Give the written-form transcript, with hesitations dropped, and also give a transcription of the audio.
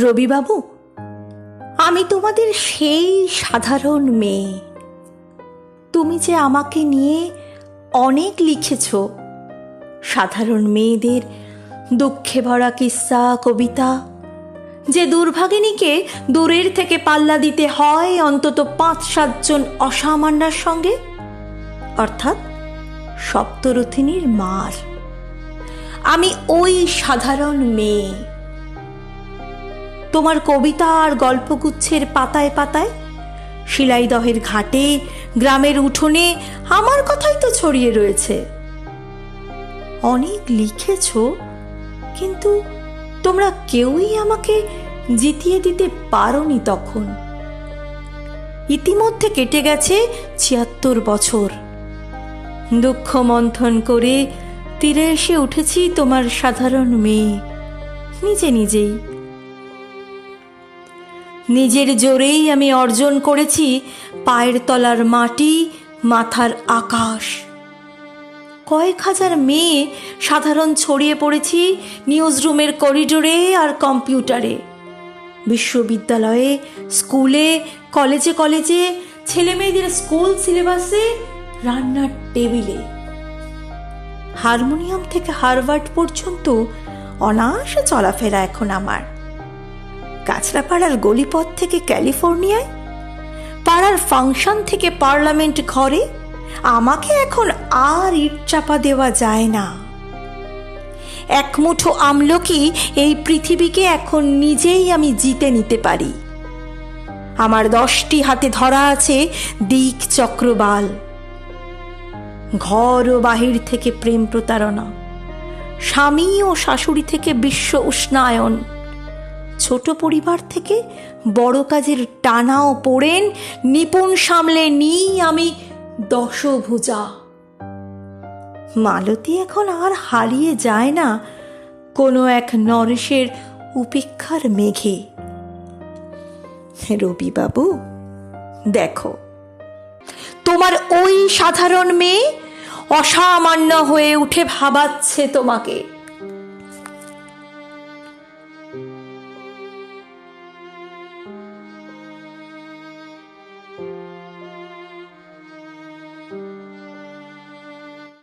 রবিবাবু, আমি তোমাদের সেই সাধারণ মেয়ে। তুমি যে আমাকে নিয়ে অনেক লিখেছ, সাধারণ মেয়েদের দুঃখে ভরা কিস্সা, কবিতা, যে দুর্ভাগিনীকে দূরের থেকে পাল্লা দিতে হয় অন্তত ৫-৭ জন অসামান্যার সঙ্গে, অর্থাৎ সপ্তরথিনীর মার। আমি ওই সাধারণ মেয়ে। তোমার কবিতা আর গল্পগুচ্ছের পাতায় পাতায়, শিলাইদহের ঘাটে, গ্রামের উঠোনে আমার কথাই তো ছড়িয়ে রয়েছে। অনেক লিখেছ, কিন্তু তোমরা কেউই আমাকে জিতিয়ে দিতে পারোনি তখন। ইতিমধ্যে কেটে গেছে ৭৬ বছর। দুঃখ মন্থন করে তীরে এসে উঠেছি তোমার সাধারণ মেয়ে, নিজে নিজেই। নিজের জোরেই আমি অর্জন করেছি পায়ের তলার মাটি, মাথার আকাশ। কয়েক হাজার মেয়ে সাধারণ ছড়িয়ে পড়েছি নিউজ রুমের করিডোরে আর কম্পিউটারে, বিশ্ববিদ্যালয়ে, স্কুলে, কলেজে কলেজে, ছেলে মেয়েদের স্কুল সিলেবাসে, রান্নার টেবিলে। হারমোনিয়াম থেকে হার্ভার্ড পর্যন্ত অনায়াসে চলাফেরা এখন আমার। কাছড়াপাড়ার গলিপথ থেকে ক্যালিফোর্নিয়ায়, পাড়ার ফাংশন থেকে পার্লামেন্ট ঘরে আমাকে এখন আর ইট চাপা দেওয়া যায় না। এক মুঠো আমলকি এই পৃথিবীকে এখন নিজেই আমি জিতে নিতে পারি। আমার 10টি হাতে ধরা আছে দিক চক্রবাল। ঘর ও বাহির থেকে প্রেম প্রতারণা, স্বামী ও শাশুড়ি থেকে বিশ্ব উষ্ণায়ন, ছোট পরিবার থেকে বড় কাজের টানা ও পোড়েন নিপুণ সামলে নিই আমি দশভুজা। মালতী এখন আর হারিয়ে যায় না কোনো এক নরেশের উপেক্ষার মেঘে। রবিবাবু, দেখো, তোমার ওই সাধারণ মেয়ে অসামান্য হয়ে উঠে ভাবাচ্ছে তোমাকে।